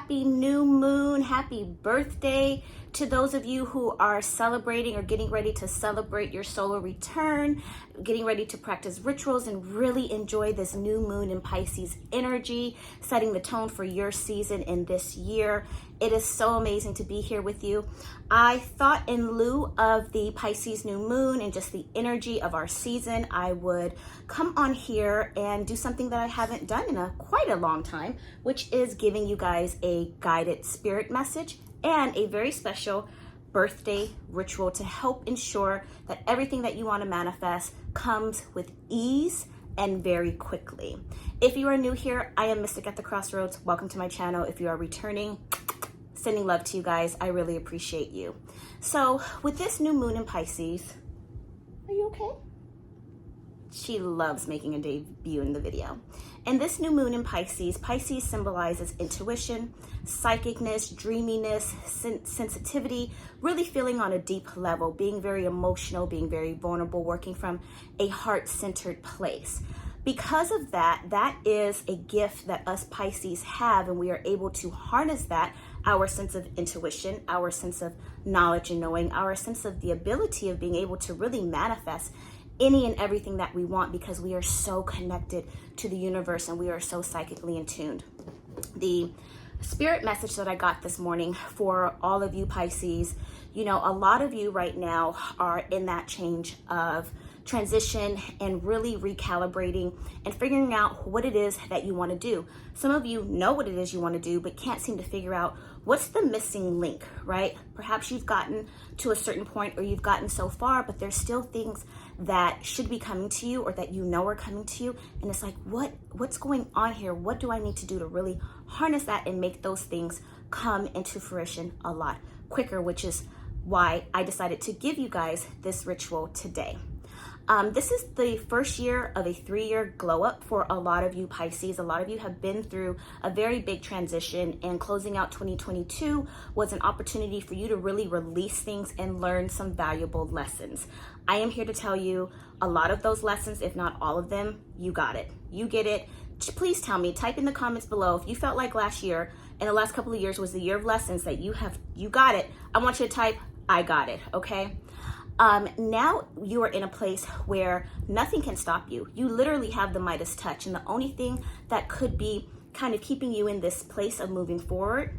happy new moon, happy birthday to those of you who are celebrating or getting ready to celebrate your solar return, getting ready to practice rituals and really enjoy this new moon in Pisces energy, setting the tone for your season in this year. It is so amazing to be here with you. I thought in lieu of the Pisces new moon and just the energy of our season, I would come on here and do something that I haven't done in quite a long time, which is giving you guys a guided spirit message and a very special birthday ritual to help ensure that everything that you want to manifest comes with ease and very quickly. If you are new here, I am Mystic at the Crossroads. Welcome to my channel. If you are returning, sending love to you guys. I really appreciate you. So with this new moon in Pisces, are you okay? She loves making a debut in the video. And this new moon in Pisces, Pisces symbolizes intuition, psychicness, dreaminess, sensitivity, really feeling on a deep level, being very emotional, being very vulnerable, working from a heart-centered place. Because of that, that is a gift that us Pisces have, and we are able to harness that, our sense of intuition, our sense of knowledge and knowing, our sense of the ability of being able to really manifest any and everything that we want, because we are so connected to the universe and we are so psychically in tune. The spirit message that I got this morning for all of you Pisces, you know, a lot of you right now are in that change of transition and really recalibrating and figuring out what it is that you want to do. Some of you know what it is you want to do, but can't seem to figure out what's the missing link, right? Perhaps you've gotten to a certain point or you've gotten so far, but there's still things that should be coming to you or that you know are coming to you. And it's like, what's going on here? What do I need to do to really harness that and make those things come into fruition a lot quicker, which is why I decided to give you guys this ritual today. This is the first year of a 3-year glow up for a lot of you Pisces. A lot of you have been through a very big transition, and closing out 2022 was an opportunity for you to really release things and learn some valuable lessons. I am here to tell you a lot of those lessons, if not all of them, you got it. You get it. Please tell me, type in the comments below if you felt like last year and the last couple of years was the year of lessons that you got it. I want you to type, I got it, okay? Now you are in a place where nothing can stop you. You literally have the Midas touch, and the only thing that could be kind of keeping you in this place of moving forward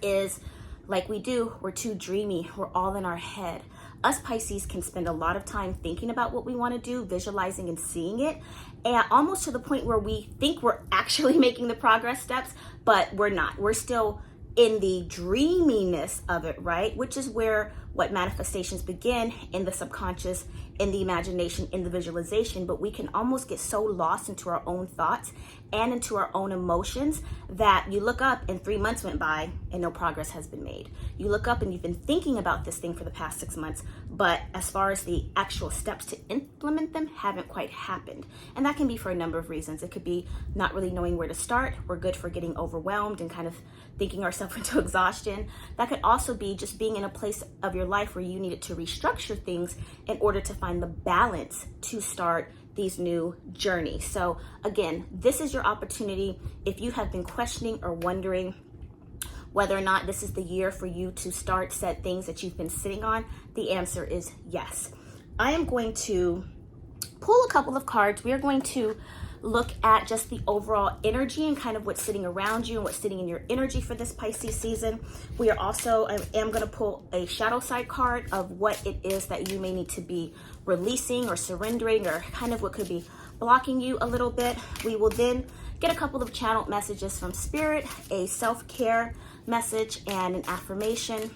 is, like we do, we're too dreamy. We're all in our head. Us Pisces can spend a lot of time thinking about what we want to do, visualizing and seeing it, and almost to the point where we think we're actually making the progress steps, but we're not. We're still in the dreaminess of it, right? Which is where what manifestations begin, in the subconscious, in the imagination, in the visualization. But we can almost get so lost into our own thoughts and into our own emotions that you look up and 3 months went by and no progress has been made. You look up and you've been thinking about this thing for the past 6 months, but as far as the actual steps to implement them haven't quite happened. And that can be for a number of reasons. It could be not really knowing where to start. We're good for getting overwhelmed and kind of thinking ourselves into exhaustion. That could also be just being in a place of your life where you needed to restructure things in order to find the balance to start these new journeys. So again, this is your opportunity. If you have been questioning or wondering whether or not this is the year for you to start said things that you've been sitting on, the answer is yes. I am going to pull a couple of cards. We are going to look at just the overall energy and kind of what's sitting around you and what's sitting in your energy for this Pisces season. We are also, I am going to pull a shadow side card of what it is that you may need to be releasing or surrendering, or kind of what could be blocking you a little bit. We will then get a couple of channeled messages from Spirit, a self-care message and an affirmation,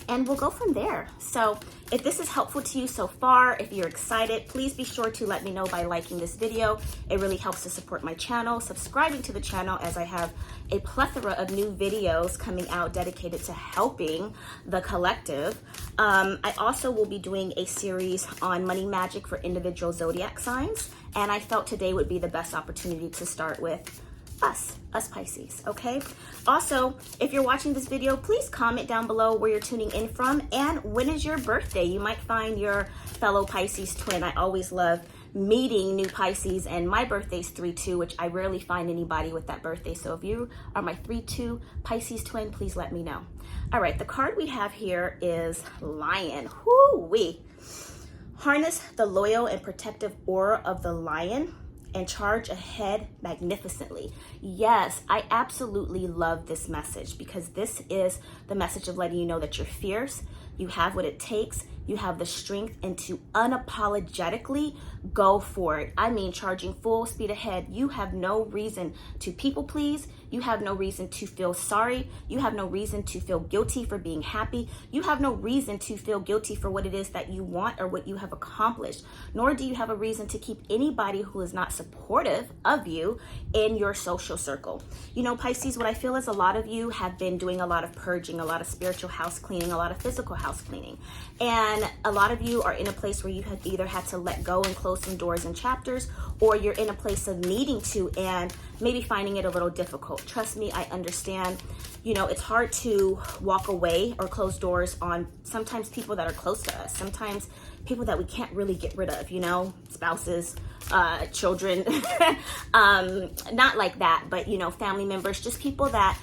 and we'll go from there. So if this is helpful to you so far, if you're excited, please be sure to let me know by liking this video. It really helps to support my channel, subscribing to the channel, as I have a plethora of new videos coming out dedicated to helping the collective. I also will be doing a series on money magic for individual zodiac signs, and I felt today would be the best opportunity to start with us Pisces, okay? Also, if you're watching this video, please comment down below where you're tuning in from and when is your birthday. You might find your fellow Pisces twin. I always love meeting new Pisces, and my birthday's 3/2, which I rarely find anybody with that birthday. So if you are my 3/2 Pisces twin, please let me know. All right, the card we have here is Lion. Whoo-wee. Harness the loyal and protective aura of the lion and charge ahead magnificently. Yes, I absolutely love this message, because this is the message of letting you know that you're fierce, you have what it takes, you have the strength, and to unapologetically go for it. I mean, charging full speed ahead. You have no reason to people please. You have no reason to feel sorry. You have no reason to feel guilty for being happy. You have no reason to feel guilty for what it is that you want or what you have accomplished. Nor do you have a reason to keep anybody who is not supportive of you in your social circle. You know, Pisces, what I feel is a lot of you have been doing a lot of purging, a lot of spiritual house cleaning, a lot of physical house cleaning. And a lot of you are in a place where you have either had to let go and close some doors and chapters, or you're in a place of needing to and maybe finding it a little difficult. Trust me, I understand. You know, it's hard to walk away or close doors on sometimes people that are close to us, sometimes people that we can't really get rid of, you know, spouses, children, not like that, but, you know, family members, just people that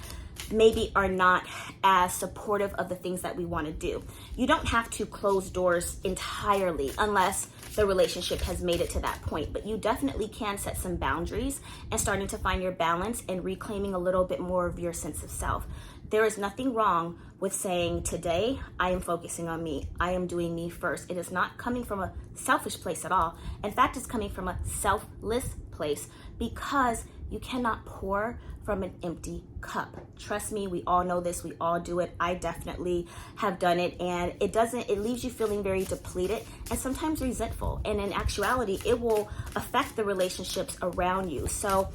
maybe are not as supportive of the things that we want to do. You don't have to close doors entirely unless the relationship has made it to that point, but you definitely can set some boundaries and starting to find your balance and reclaiming a little bit more of your sense of self. There is nothing wrong with saying, today I am focusing on me. I am doing me first. It is not coming from a selfish place at all. In fact, it's coming from a selfless place, because you cannot pour from an empty cup. Trust me, we all know this, we all do it. I definitely have done it, and it leaves you feeling very depleted and sometimes resentful. And in actuality, it will affect the relationships around you. So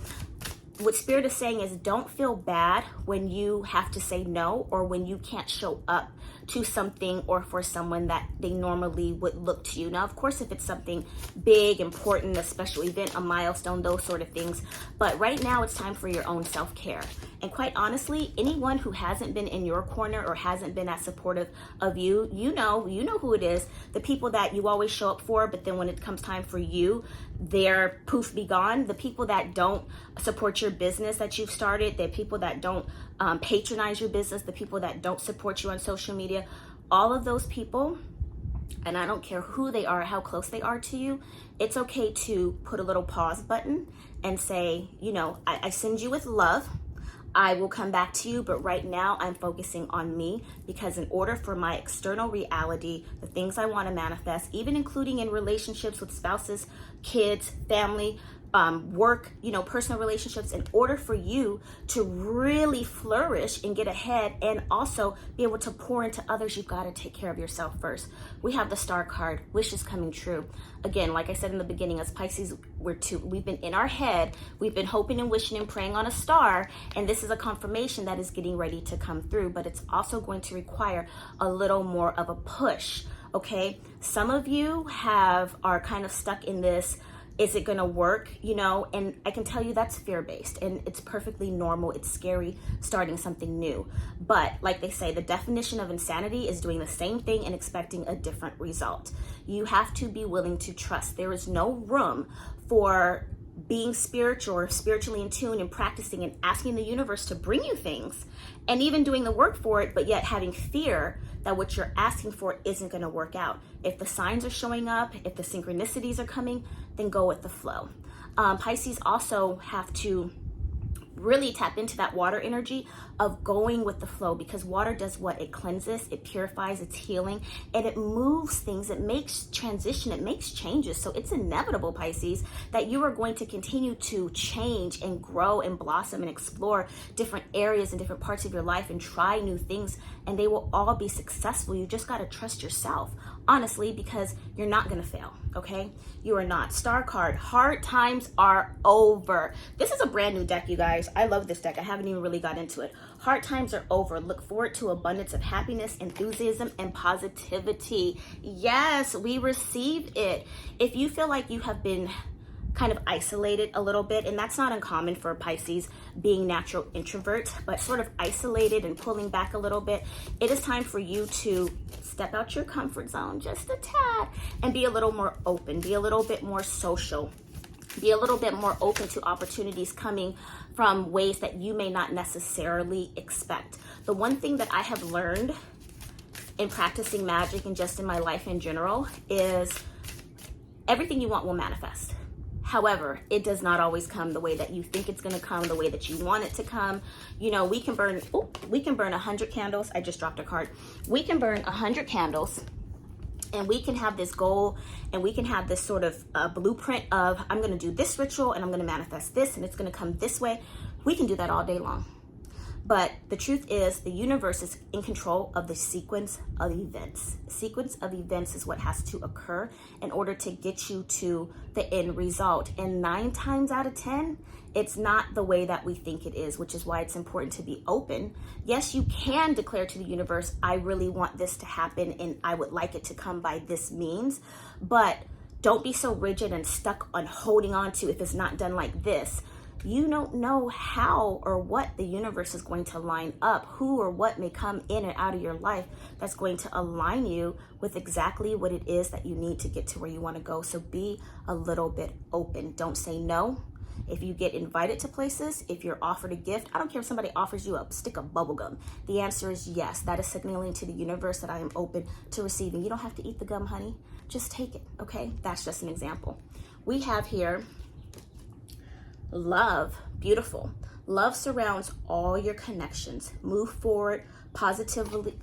what Spirit is saying is, don't feel bad when you have to say no, or when you can't show up to something or for someone that they normally would look to you. Now, of course, if it's something big, important, a special event, a milestone, those sort of things. But right now, it's time for your own self-care. And quite honestly, anyone who hasn't been in your corner or hasn't been as supportive of you, you know who it is. The people that you always show up for, but then when it comes time for you, they're poof, be gone. The people that don't support your business that you've started, the people that don't patronize your business, the people that don't support you on social media, all of those people, and I don't care who they are, how close they are to you, it's okay to put a little pause button and say, you know, I send you with love. I will come back to you, but right now I'm focusing on me, because in order for my external reality, the things I want to manifest, even including in relationships with spouses, kids, family, work, you know, personal relationships, in order for you to really flourish and get ahead and also be able to pour into others, you've got to take care of yourself first. We have the Star card, wishes coming true. Again, like I said in the beginning, as Pisces, we've been in our head, we've been hoping and wishing and praying on a star, and this is a confirmation that is getting ready to come through, but it's also going to require a little more of a push, okay? Some of you are kind of stuck in this, is it gonna work, you know? And I can tell you that's fear-based, and it's perfectly normal. It's scary starting something new. But like they say, the definition of insanity is doing the same thing and expecting a different result. You have to be willing to trust. There is no room for being spiritual or spiritually in tune and practicing and asking the universe to bring you things and even doing the work for it, but yet having fear that what you're asking for isn't going to work out. If the signs are showing up, if the synchronicities are coming, then go with the flow. Pisces also have to really tap into that water energy of going with the flow, because water does what? It cleanses, it purifies, it's healing, and it moves things, it makes transition, it makes changes. So it's inevitable, Pisces, that you are going to continue to change and grow and blossom and explore different areas and different parts of your life and try new things, and they will all be successful. You just got to trust yourself, honestly, because you're not going to fail, okay? You are not. Star card, hard times are over. This is a brand new deck, you guys. I love this deck. I haven't even really got into it. Hard times are over. Look forward to abundance of happiness, enthusiasm, and positivity. Yes, we received it. If you feel like you have been kind of isolated a little bit, and that's not uncommon for Pisces, being natural introverts, but sort of isolated and pulling back a little bit, it is time for you to step out your comfort zone just a tad and be a little more open, be a little bit more social, be a little bit more open to opportunities coming from ways that you may not necessarily expect. The one thing that I have learned in practicing magic and just in my life in general is everything you want will manifest. However, it does not always come the way that you think it's gonna come, the way that you want it to come. You know, we can burn 100 candles. I just dropped a card. We can burn 100 candles and we can have this goal and we can have this sort of blueprint of, I'm gonna do this ritual and I'm gonna manifest this and it's gonna come this way. We can do that all day long. But the truth is the universe is in control of the sequence of events. Sequence of events is what has to occur in order to get you to the end result. And 9 times out of 10, it's not the way that we think it is, which is why it's important to be open. Yes, you can declare to the universe, I really want this to happen and I would like it to come by this means, but don't be so rigid and stuck on holding on to if it's not done like this. You don't know how or what the universe is going to line up, who or what may come in and out of your life that's going to align you with exactly what it is that you need to get to where you want to go. So be a little bit open. Don't say no. If you get invited to places, if you're offered a gift, I don't care if somebody offers you a stick of bubble gum. The answer is yes. That is signaling to the universe that I am open to receiving. You don't have to eat the gum, honey. Just take it, okay? That's just an example. We have here love. Beautiful. Love surrounds all your connections. Move forward positively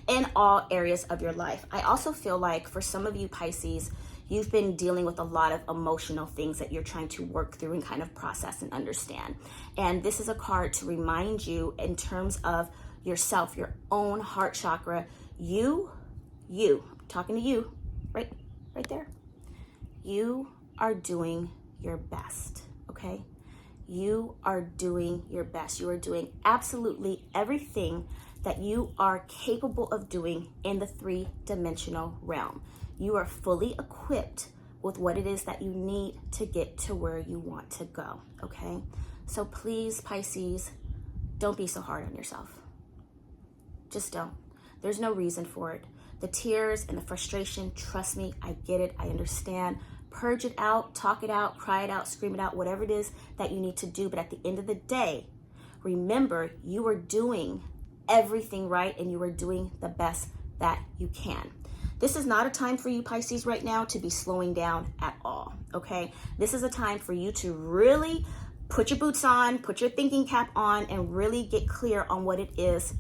in all areas of your life. I also feel like for some of you Pisces, you've been dealing with a lot of emotional things that you're trying to work through and kind of process and understand. And this is a card to remind you in terms of yourself, your own heart chakra, you, talking to you, right there. You are doing your best, okay? You are doing your best. You are doing absolutely everything that you are capable of doing in the 3-dimensional realm. You are fully equipped with what it is that you need to get to where you want to go, okay? So please, Pisces, don't be so hard on yourself. Just don't. There's no reason for it. The tears and the frustration, trust me, I get it, I understand. Purge it out, talk it out, cry it out, scream it out, whatever it is that you need to do. But at the end of the day, remember, you are doing everything right and you are doing the best that you can. This is not a time for you Pisces right now to be slowing down at all, okay? This is a time for you to really put your boots on, put your thinking cap on, and really get clear on what it is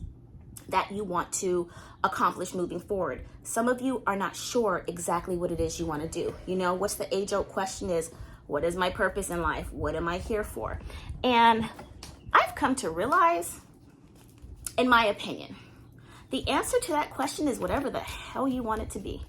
that you want to accomplish moving forward. Some of you are not sure exactly what it is you want to do. You know, what's the age-old question is, what is my purpose in life? What am I here for? And I've come to realize, in my opinion, the answer to that question is whatever the hell you want it to be.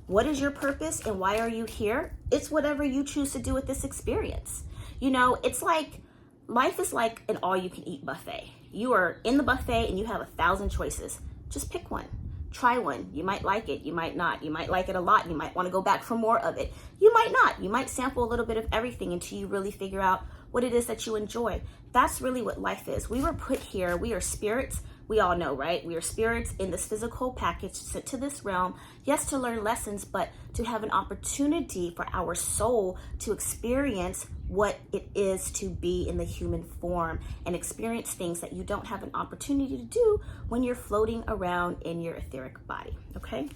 What is your purpose and why are you here? It's whatever you choose to do with this experience. You know, it's like, life is like an all-you-can-eat buffet. You are in the buffet and you have 1,000 choices. Just pick one. Try one. You might like it. You might not. You might like it a lot. You might want to go back for more of it. You might not. You might sample a little bit of everything until you really figure out what it is that you enjoy. That's really what life is. We were put here. We are spirits. We all know, right? We are spirits in this physical package sent to this realm, yes, to learn lessons, but to have an opportunity for our soul to experience what it is to be in the human form and experience things that you don't have an opportunity to do when you're floating around in your etheric body, okay?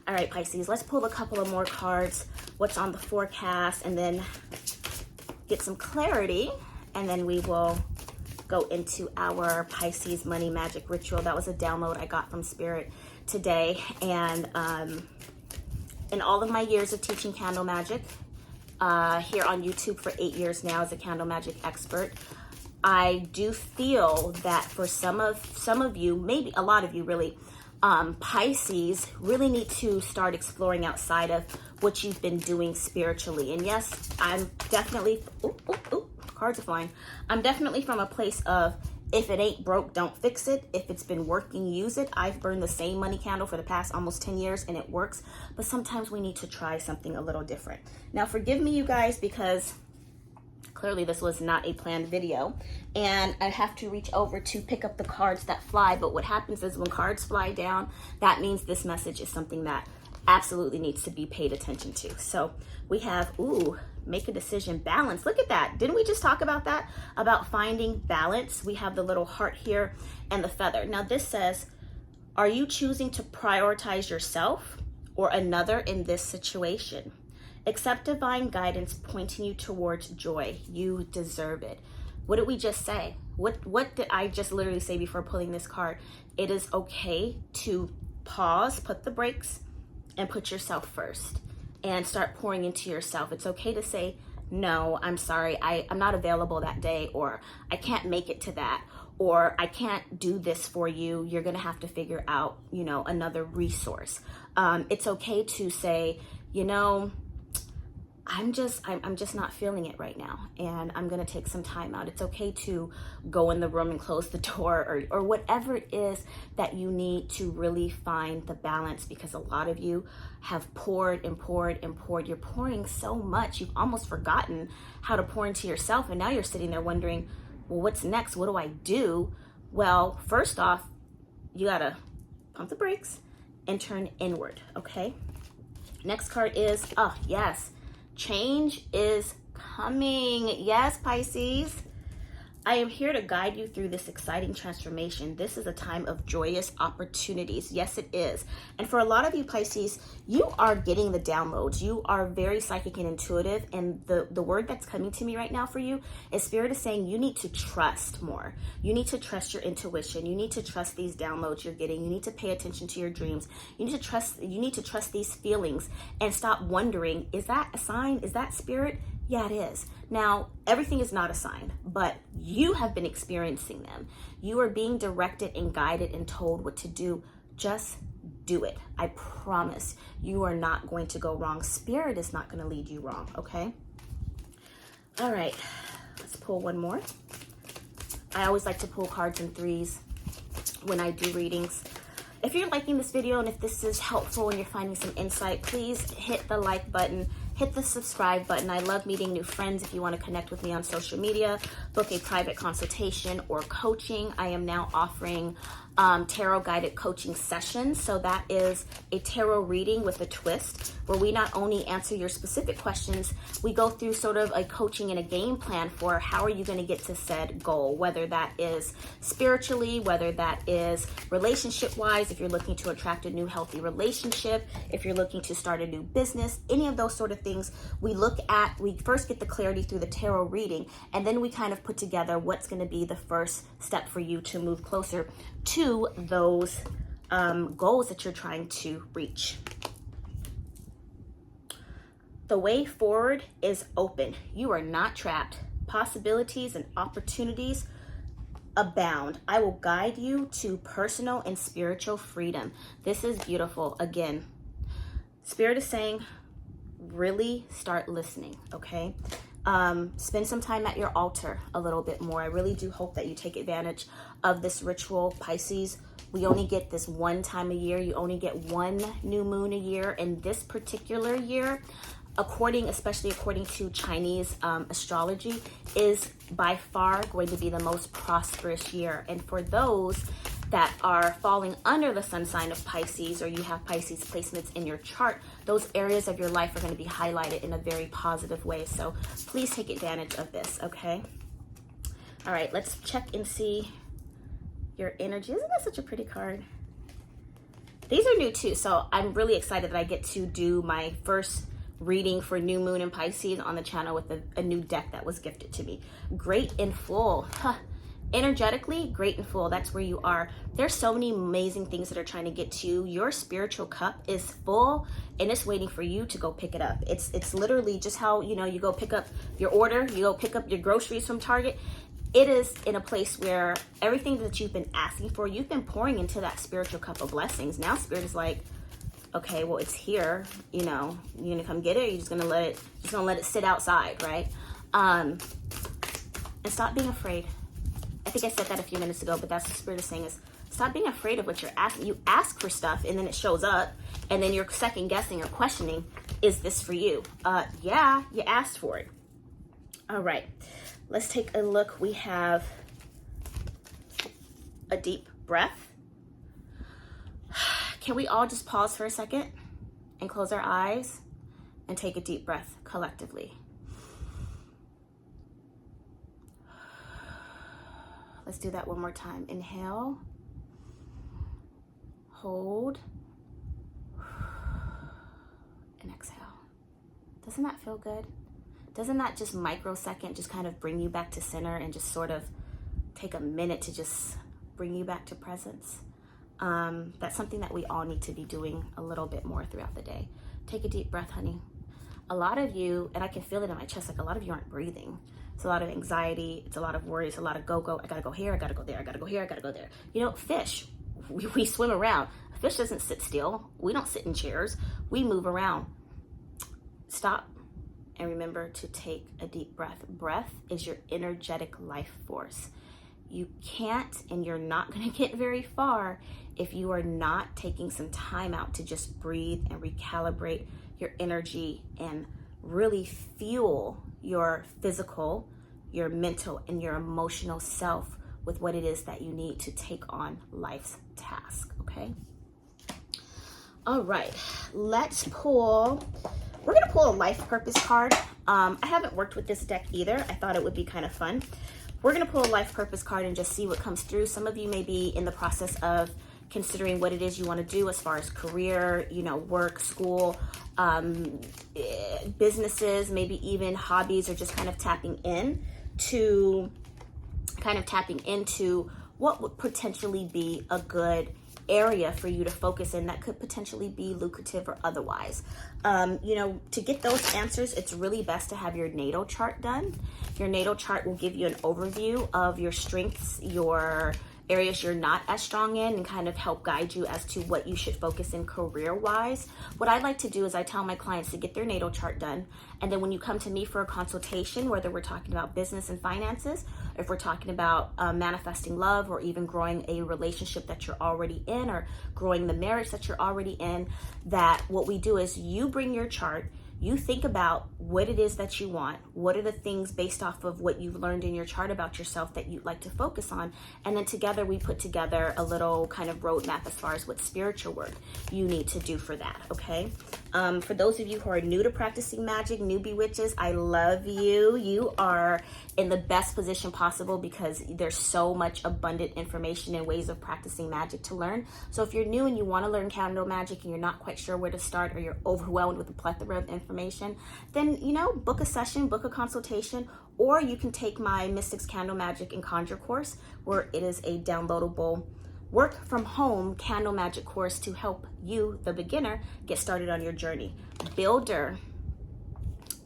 All right, Pisces, let's pull a couple of more cards, what's on the forecast, and then get some clarity, and then we will go into our Pisces money magic ritual. That was a download I got from Spirit today. And in all of my years of teaching candle magic, here on YouTube for 8 years now as a candle magic expert, I do feel that for some of you, maybe a lot of you really, Pisces really need to start exploring outside of what you've been doing spiritually. And yes, I'm definitely, cards are flying. I'm definitely from a place of, if it ain't broke, don't fix it. If it's been working, use it. I've burned the same money candle for the past almost 10 years and it works. But sometimes we need to try something a little different. Now, forgive me, you guys, because Clearly this was not a planned video, and I have to reach over to pick up the cards that fly. But what happens is when cards fly down, that means this message is something that absolutely needs to be paid attention to. So we have, ooh, make a decision, balance. Look at that. Didn't we just talk about that? About finding balance. We have the little heart here and the feather. Now this says, are you choosing to prioritize yourself or another in this situation? Accept divine guidance pointing you towards joy. You deserve it. What did we just say? What did I just literally say before pulling this card? It is okay to pause, put the brakes, and put yourself first and start pouring into yourself. It's okay to say, no, I'm sorry, I'm not available that day, or I can't make it to that, or I can't do this for you. You're gonna have to figure out, you know, another resource. It's okay to say, you know, I'm just not feeling it right now, and I'm gonna take some time out. It's okay to go in the room and close the door, or whatever it is that you need to really find the balance, because a lot of you have poured and poured and poured. You're pouring so much, you've almost forgotten how to pour into yourself, and now you're sitting there wondering, well, what's next? What do I do? Well, first off, you gotta pump the brakes and turn inward, okay? Next card is, oh, yes. Change is coming. Yes, Pisces. I am here to guide you through this exciting transformation. This is a time of joyous opportunities. Yes, it is. And for a lot of you, Pisces, you are getting the downloads. You are very psychic and intuitive. And the word that's coming to me right now for you is Spirit is saying you need to trust more. You need to trust your intuition. You need to trust these downloads you're getting. You need to pay attention to your dreams. You need to trust these feelings and stop wondering, is that a sign? Is that spirit? Yeah, it is. Now, everything is not a sign, but you have been experiencing them. You are being directed and guided and told what to do. Just do it. I promise you are not going to go wrong. Spirit is not going to lead you wrong, okay? All right, let's pull one more. I always like to pull cards in threes when I do readings. If you're liking this video and if this is helpful and you're finding some insight, please hit the like button. Hit the subscribe button. I love meeting new friends. If you want to connect with me on social media, book a private consultation or coaching. I am now offering tarot guided coaching sessions. So that is a tarot reading with a twist, where we not only answer your specific questions, we go through sort of a coaching and a game plan for how are you going to get to said goal, whether that is spiritually, whether that is relationship wise, if you're looking to attract a new healthy relationship, if you're looking to start a new business, any of those sort of things. We first get the clarity through the tarot reading, and then we kind of put together what's going to be the first step for you to move closer to those goals that you're trying to reach. The way forward is open. You are not trapped. Possibilities and opportunities abound. I will guide you to personal and spiritual freedom. This is beautiful. Again, Spirit is saying, really start listening, okay? Spend some time at your altar a little bit more. I really do hope that you take advantage of this ritual, Pisces. We only get this one time a year. You only get one new moon a year. And this particular year, especially according to Chinese astrology, is by far going to be the most prosperous year. And for those that are falling under the sun sign of Pisces, or you have Pisces placements in your chart, those areas of your life are going to be highlighted in a very positive way. So please take advantage of this, okay? All right, let's check and see your energy. Isn't that such a pretty card? These are new too, so I'm really excited that I get to do my first reading for new moon and Pisces on the channel with a new deck that was gifted to me. Great in full. Huh. Energetically, great and full. That's where you are. There's so many amazing things that are trying to get to you. Your spiritual cup is full and it's waiting for you to go pick it up. It's literally just how, you know, you go pick up your order, you go pick up your groceries from Target. It is in a place where everything that you've been asking for, you've been pouring into that spiritual cup of blessings. Now Spirit is like, okay, well, it's here, you know, you're gonna come get it, or you're just gonna let it sit outside, right? And stop being afraid. I think I said that a few minutes ago, but that's what Spirit is saying, is stop being afraid of what you're asking. You ask for stuff and then it shows up, and then you're second guessing or questioning, is this for you? Yeah, you asked for it. All right, let's take a look. We have a deep breath. Can we all just pause for a second and close our eyes and take a deep breath collectively? Let's do that one more time. Inhale, hold, and exhale. Doesn't that feel good? Doesn't that just microsecond just kind of bring you back to center and just sort of take a minute to just bring you back to presence? That's something that we all need to be doing a little bit more throughout the day. Take a deep breath, honey. A lot of you, and I can feel it in my chest, like a lot of you aren't breathing. It's a lot of anxiety. It's a lot of worry. It's a lot of go. I gotta go here. I gotta go there. I gotta go here. I gotta go there. You know, fish, we swim around. A fish doesn't sit still. We don't sit in chairs. We move around. Stop and remember to take a deep breath. Breath is your energetic life force. You can't and you're not going to get very far if you are not taking some time out to just breathe and recalibrate your energy and really fuel your physical, your mental, and your emotional self with what it is that you need to take on life's task, okay? All right, let's pull, we're gonna pull a life purpose card. I haven't worked with this deck either. I thought it would be kind of fun. We're gonna pull a life purpose card and just see what comes through. Some of you may be in the process of considering what it is you want to do as far as career, you know, work, school, businesses, maybe even hobbies, or just kind of tapping into what would potentially be a good area for you to focus in that could potentially be lucrative or otherwise. You know, to get those answers, it's really best to have your natal chart done. Your natal chart will give you an overview of your strengths, your areas you're not as strong in, and kind of help guide you as to what you should focus in career-wise. What I like to do is I tell my clients to get their natal chart done, and then when you come to me for a consultation, whether we're talking about business and finances, if we're talking about manifesting love, or even growing a relationship that you're already in, or growing the marriage that you're already in, that what we do is you bring your chart, you think about what it is that you want, what are the things based off of what you've learned in your chart about yourself that you'd like to focus on, and then together we put together a little kind of roadmap as far as what spiritual work you need to do for that, okay? For those of you who are new to practicing magic, newbie witches, I love you. You are in the best position possible because there's so much abundant information and ways of practicing magic to learn. So if you're new and you want to learn candle magic and you're not quite sure where to start, or you're overwhelmed with a plethora of information, then, you know, book a session, book a consultation, or you can take my Mystics Candle Magic and Conjure course, where it is a downloadable work from home candle magic course to help you, the beginner, get started on your journey. Builder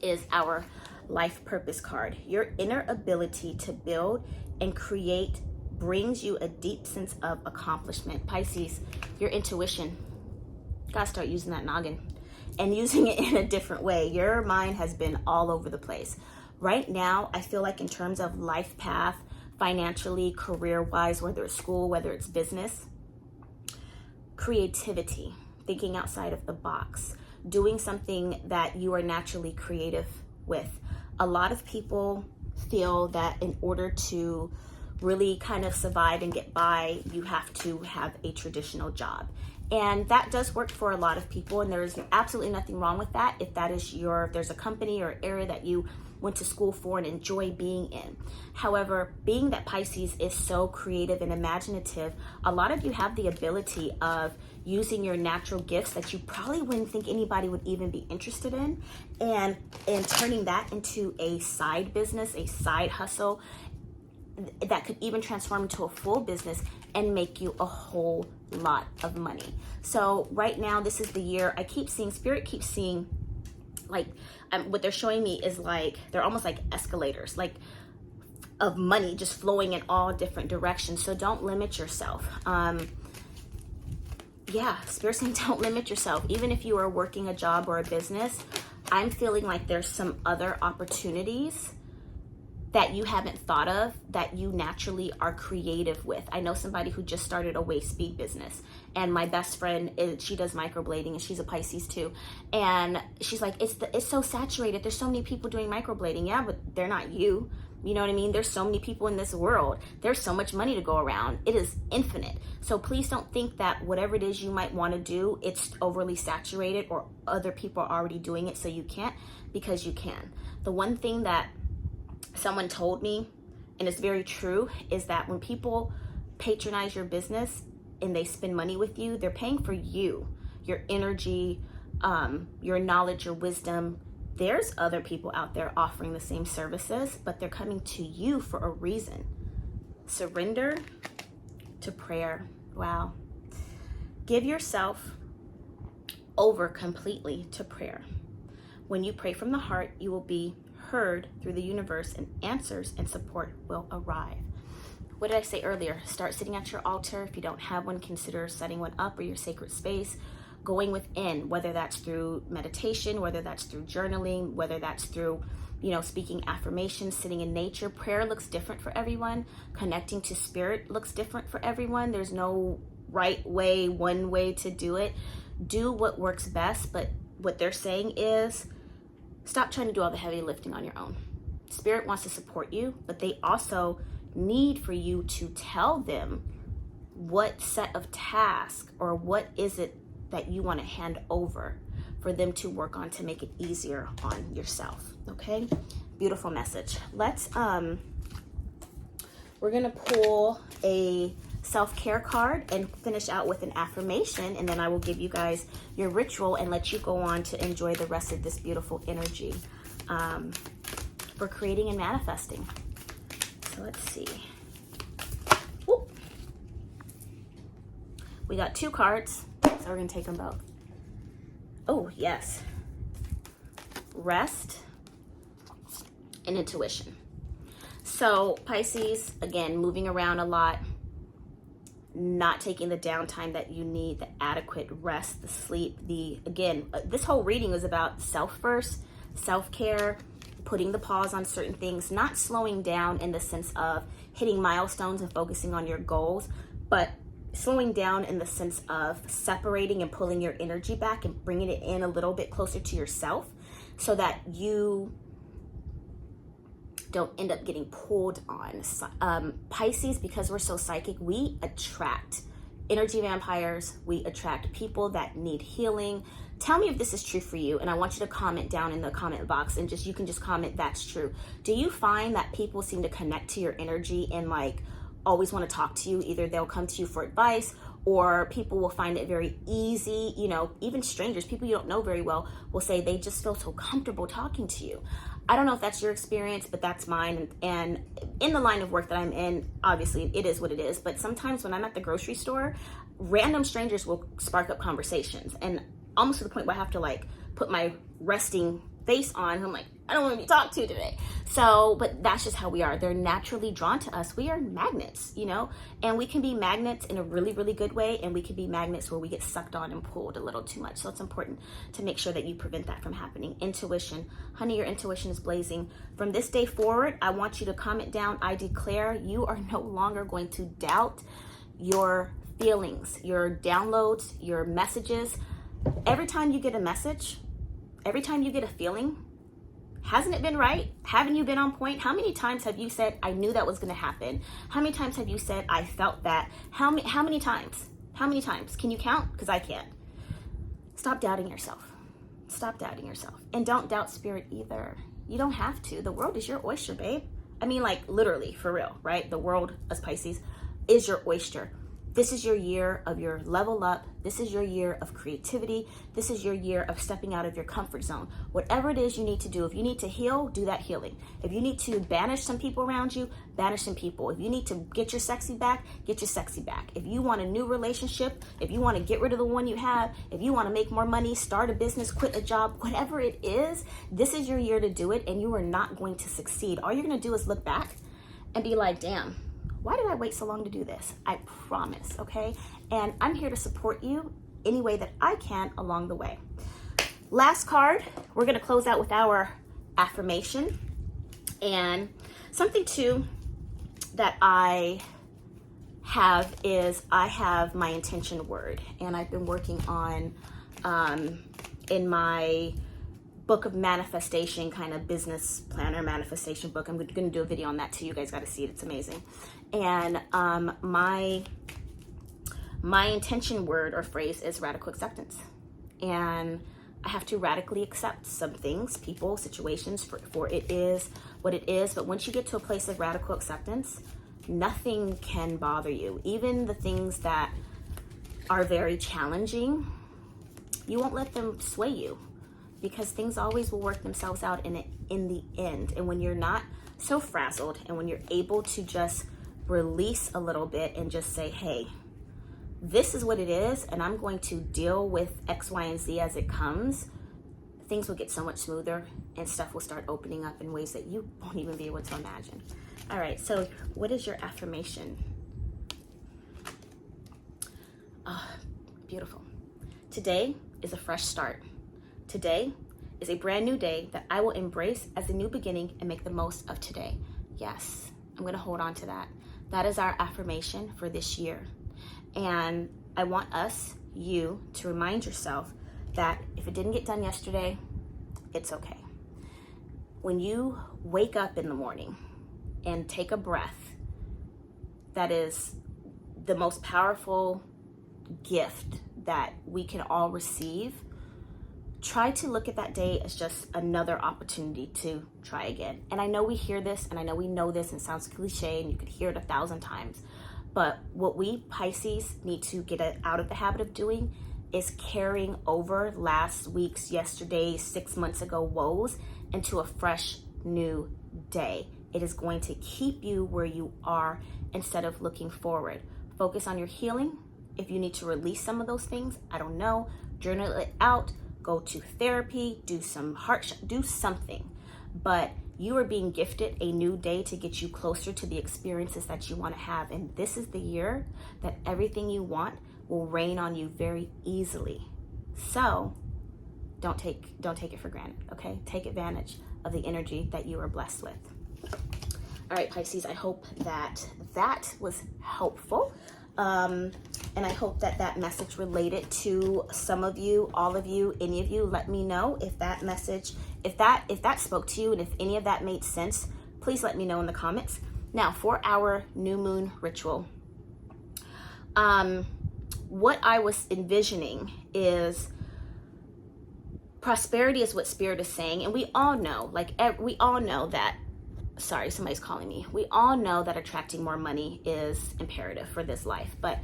is our life purpose card. Your inner ability to build and create brings you a deep sense of accomplishment. Pisces, your intuition. Gotta start using that noggin and using it in a different way. Your mind has been all over the place. Right now, I feel like in terms of life path, financially, career-wise, whether it's school, whether it's business, creativity, thinking outside of the box, doing something that you are naturally creative with. A lot of people feel that in order to really kind of survive and get by, you have to have a traditional job. And that does work for a lot of people, and there is absolutely nothing wrong with that if that is if there's a company or area that you went to school for and enjoy being in. However, being that Pisces is so creative and imaginative, a lot of you have the ability of using your natural gifts that you probably wouldn't think anybody would even be interested in, and turning that into a side business, a side hustle that could even transform into a full business and make you a whole lot of money. So right now, this is the year I keep seeing, Spirit keeps seeing, like, what they're showing me is like, they're almost like escalators, like of money just flowing in all different directions. So don't limit yourself. Yeah, Spirit's saying don't limit yourself. Even if you are working a job or a business, I'm feeling like there's some other opportunities that you haven't thought of that you naturally are creative with. I know somebody who just started a waist bead business, and my best friend she does microblading, and she's a Pisces too, and she's like, it's so saturated, there's so many people doing microblading. Yeah, but they're not you. You know what I mean? There's so many people in this world. There's so much money to go around. It is infinite. So please don't think that whatever it is you might want to do, it's overly saturated or other people are already doing it so you can't, because you can. The one thing that someone told me, and it's very true, is that when people patronize your business and they spend money with you, they're paying for you, your energy, your knowledge, your wisdom. There's other people out there offering the same services, but they're coming to you for a reason. Surrender to prayer. Wow. Give yourself over completely to prayer. When you pray from the heart, you will be heard through the universe, and answers and support will arrive. What did I say earlier? Start sitting at your altar. If you don't have one, consider setting one up, or your sacred space. Going within, whether that's through meditation, whether that's through journaling, whether that's through, speaking affirmations, sitting in nature. Prayer looks different for everyone. Connecting to spirit looks different for everyone. There's no right way, one way to do it. Do what works best, but what they're saying is stop trying to do all the heavy lifting on your own. Spirit wants to support you, but they also need for you to tell them what set of tasks or what is it that you want to hand over for them to work on to make it easier on yourself. Okay, beautiful message. Let's we're gonna pull a self-care card and finish out with an affirmation, and then I will give you guys your ritual and let you go on to enjoy the rest of this beautiful energy for creating and manifesting. So let's see. Woo. We got 2 cards. So we're gonna take them both. Oh, yes. Rest and intuition. So Pisces, again, moving around a lot, not taking the downtime that you need, the adequate rest, the sleep, this whole reading was about self first, self-care, putting the pause on certain things, not slowing down in the sense of hitting milestones and focusing on your goals, but slowing down in the sense of separating and pulling your energy back and bringing it in a little bit closer to yourself so that you don't end up getting pulled on. Pisces, because we're so psychic, we attract energy vampires. We attract people that need healing. Tell me if this is true for you, and I want you to comment down in the comment box, and you can just comment that's true. Do you find that people seem to connect to your energy and always want to talk to you? Either they'll come to you for advice, or people will find it very easy, even strangers, people you don't know very well, will say they just feel so comfortable talking to you. I don't know if that's your experience, but that's mine. And in the line of work that I'm in, obviously it is what it is, but sometimes when I'm at the grocery store, random strangers will spark up conversations, and almost to the point where I have to put my resting face on. I'm like, I don't want to be talked to today. So, but that's just how we are. They're naturally drawn to us. We are magnets, and we can be magnets in a really, really good way. And we can be magnets where we get sucked on and pulled a little too much. So it's important to make sure that you prevent that from happening. Intuition. Honey, your intuition is blazing. From this day forward, I want you to comment down, I declare you are no longer going to doubt your feelings, your downloads, your messages. Every time you get a message, every time you get a feeling, hasn't it been right? Haven't you been on point? How many times have you said, I knew that was going to happen? How many times have you said, I felt that? How many times? How many times? Can you count? Because I can't. Stop doubting yourself. Stop doubting yourself. And don't doubt spirit either. You don't have to. The world is your oyster, babe. I mean, literally, for real, right? The world, as Pisces, is your oyster. This is your year of your level up. This is your year of creativity. This is your year of stepping out of your comfort zone. Whatever it is you need to do, if you need to heal, do that healing. If you need to banish some people around you, banish some people. If you need to get your sexy back, get your sexy back. If you want a new relationship, if you want to get rid of the one you have, if you want to make more money, start a business, quit a job, whatever it is, this is your year to do it, and you are not going to succeed. All you're going to do is look back and be like, damn, why did I wait so long to do this? I promise, okay? And I'm here to support you any way that I can along the way. Last card, we're gonna close out with our affirmation. And Something too that I have is I have my intention word, and I've been working on in my book of manifestation, kind of business planner manifestation book. I'm going to do a video on that too. You guys got to see it. It's amazing. And my intention word or phrase is radical acceptance. And I have to radically accept some things, people, situations, for it is what it is. But once you get to a place of radical acceptance, nothing can bother you. Even the things that are very challenging, you won't let them sway you, because things always will work themselves out in the end. And when you're not so frazzled, and when you're able to just release a little bit and just say, hey, this is what it is, and I'm going to deal with X, Y, and Z as it comes, things will get so much smoother, and stuff will start opening up in ways that you won't even be able to imagine. All right, so what is your affirmation? Oh, beautiful. Today is a fresh start. Today is a brand new day that I will embrace as a new beginning and make the most of today. Yes, I'm gonna hold on to that. That is our affirmation for this year. And I want you to remind yourself that if it didn't get done yesterday, it's okay. When you wake up in the morning and take a breath, that is the most powerful gift that we can all receive. Try to look at that day as just another opportunity to try again. And I know we hear this, and I know we know this, and it sounds cliche, and you could hear it 1,000 times. But what we Pisces need to get out of the habit of doing is carrying over last week's, yesterday's, 6 months ago woes into a fresh new day. It is going to keep you where you are instead of looking forward. Focus on your healing. If you need to release some of those things, I don't know, journal it out, go to therapy, do something. But you are being gifted a new day to get you closer to the experiences that you want to have. And this is the year that everything you want will rain on you very easily. So don't take it for granted, okay? Take advantage of the energy that you are blessed with. All right, Pisces, I hope that was helpful. And I hope that message related to some of you, all of you, any of you. Let me know if that message, if that spoke to you, and if any of that made sense. Please let me know in the comments. Now, for our new moon ritual, what I was envisioning is prosperity is what Spirit is saying, and we all know, that. Sorry, somebody's calling me. We all know that attracting more money is imperative for this life. But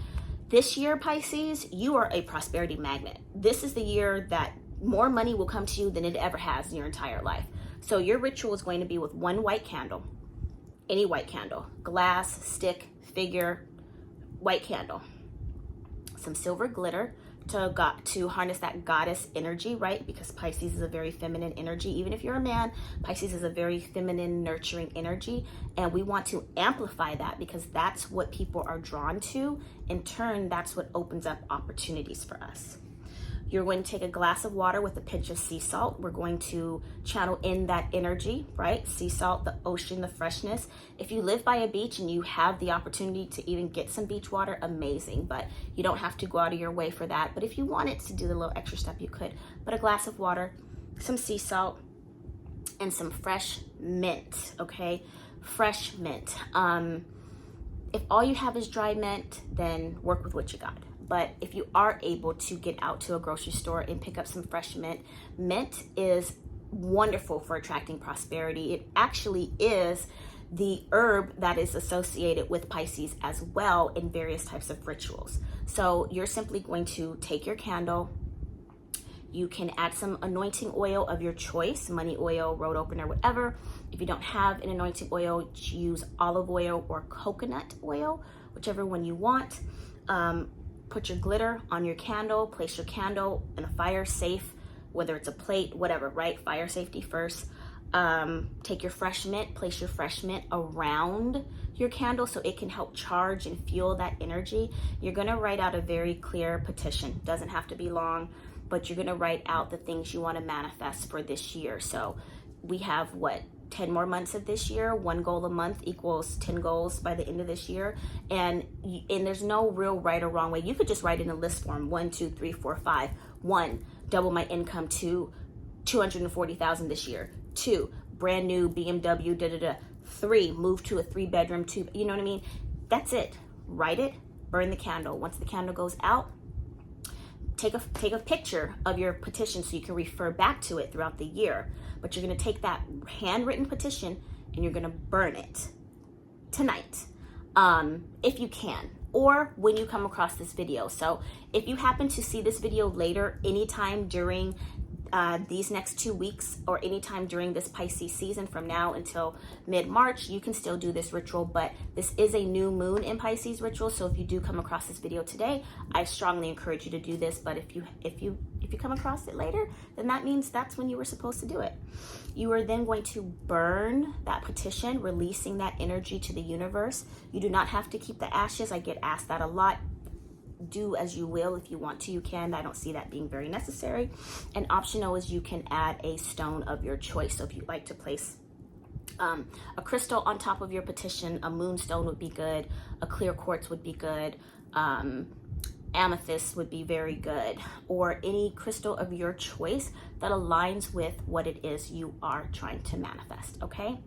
this year, Pisces, you are a prosperity magnet. This is the year that more money will come to you than it ever has in your entire life. So your ritual is going to be with one white candle, any white candle, glass, stick, figure, white candle, some silver glitter to harness that goddess energy, right? Because Pisces is a very feminine energy. Even if you're a man, Pisces is a very feminine, nurturing energy. And we want to amplify that because that's what people are drawn to. In turn, that's what opens up opportunities for us. You're going to take a glass of water with a pinch of sea salt. We're going to channel in that energy, right? Sea salt, the ocean, the freshness. If you live by a beach and you have the opportunity to even get some beach water, amazing. But you don't have to go out of your way for that. But if you wanted to do the little extra step, you could. But a glass of water, some sea salt, and some fresh mint, okay? Fresh mint. If all you have is dry mint, then work with what you got. But if you are able to get out to a grocery store and pick up some fresh mint, mint is wonderful for attracting prosperity. It actually is the herb that is associated with Pisces as well in various types of rituals. So you're simply going to take your candle. You can add some anointing oil of your choice, money oil, road opener, whatever. If you don't have an anointing oil, use olive oil or coconut oil, whichever one you want. Put your glitter on your candle, place your candle in a fire safe, whether it's a plate, whatever, right? Fire safety first. Take your fresh mint, place your fresh mint around your candle so it can help charge and fuel that energy. You're gonna write out a very clear petition. Doesn't have to be long, but you're gonna write out the things you wanna manifest for this year. So we have 10 more months of this year. 1 goal a month equals 10 goals by the end of this year. And there's no real right or wrong way. You could just write in a list form, 1, 2, 3, 4, 5. 1, double my income to $240,000 this year. 2, brand new BMW, da da da. 3, move to a 3-bedroom, 2, you know what I mean? That's it. Write it, burn the candle. Once the candle goes out, take a picture of your petition so you can refer back to it throughout the year. But you're going to take that handwritten petition and you're going to burn it tonight, if you can, or when you come across this video. So if you happen to see this video later, anytime during these next 2 weeks, or anytime during this Pisces season from now until mid-March, you can still do this ritual. But this is a new moon in Pisces ritual, so if you do come across this video today, I strongly encourage you to do this. But if you come across it later, then that means that's when you were supposed to do it. You are then going to burn that petition, releasing that energy to the universe. You do not have to keep the ashes. I get asked that a lot. Do as you will. If you want to, you can. I don't see that being very necessary. And optional is you can add a stone of your choice. So if you'd like to place a crystal on top of your petition, a moonstone would be good, a clear quartz would be good, amethyst would be very good, or any crystal of your choice that aligns with what it is you are trying to manifest. Okay?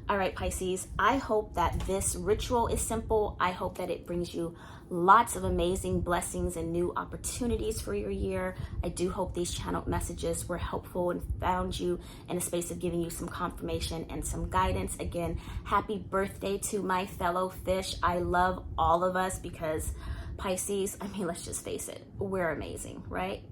All right, Pisces, I hope that this ritual is simple. I hope that it brings you lots of amazing blessings and new opportunities for your year. I do hope these channeled messages were helpful and found you in a space of giving you some confirmation and some guidance. Again, happy birthday to my fellow fish. I love all of us because Pisces, I mean, let's just face it, we're amazing, right?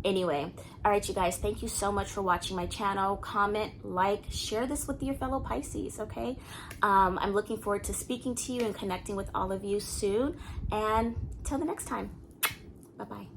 Anyway, all right, you guys, thank you so much for watching my channel. Comment, like, share this with your fellow Pisces, okay? I'm looking forward to speaking to you and connecting with all of you soon. And till the next time, bye-bye.